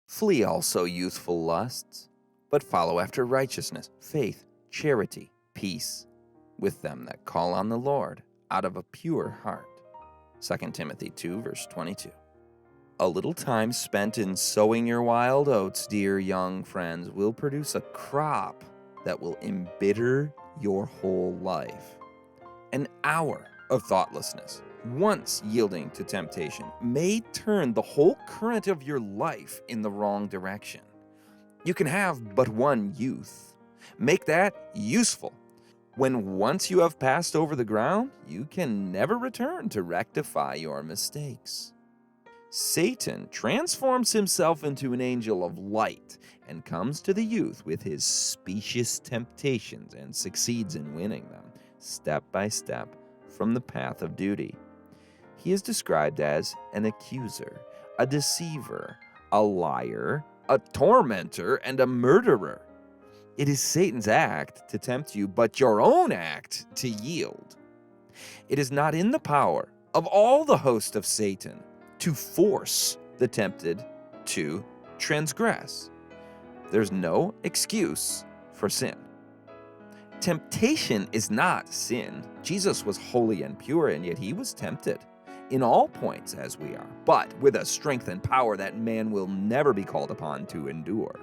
Flee also youthful lusts, but follow after righteousness, faith, charity, peace, with them that call on the Lord out of a pure heart. 2 Timothy 2, verse 22. A little time spent in sowing your wild oats, dear young friends, will produce a crop that will embitter your whole life. An hour of thoughtlessness, once yielding to temptation, may turn the whole current of your life in the wrong direction. You can have but one youth. Make that useful. When once you have passed over the ground, you can never return to rectify your mistakes. Satan transforms himself into an angel of light and comes to the youth with his specious temptations and succeeds in winning them, step by step, from the path of duty. He is described as an accuser, a deceiver, a liar, a tormentor, and a murderer. It is Satan's act to tempt you, but your own act to yield. It is not in the power of all the host of Satan to force the tempted to transgress. There's no excuse for sin. Temptation is not sin. Jesus was holy and pure, and yet he was tempted in all points as we are, but with a strength and power that man will never be called upon to endure.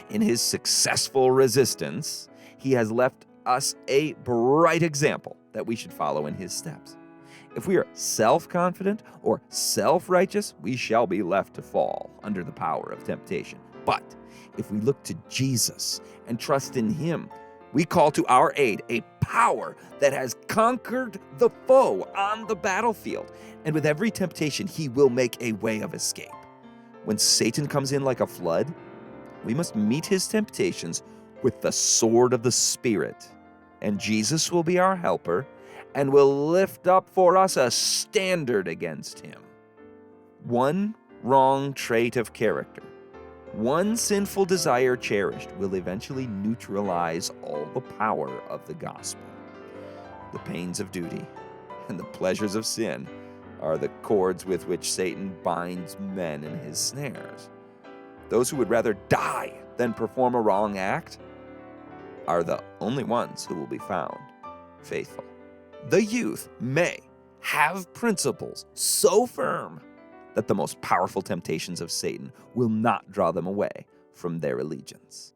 In his successful resistance, he has left us a bright example that we should follow in his steps. If we are self-confident or self-righteous, we shall be left to fall under the power of temptation. But if we look to Jesus and trust in him, we call to our aid a power that has conquered the foe on the battlefield. And with every temptation, he will make a way of escape. When Satan comes in like a flood, we must meet his temptations with the sword of the Spirit. And Jesus will be our helper and will lift up for us a standard against him. One wrong trait of character, one sinful desire cherished, will eventually neutralize all the power of the gospel. The pains of duty and the pleasures of sin are the cords with which Satan binds men in his snares. Those who would rather die than perform a wrong act are the only ones who will be found faithful. The youth may have principles so firm that the most powerful temptations of Satan will not draw them away from their allegiance.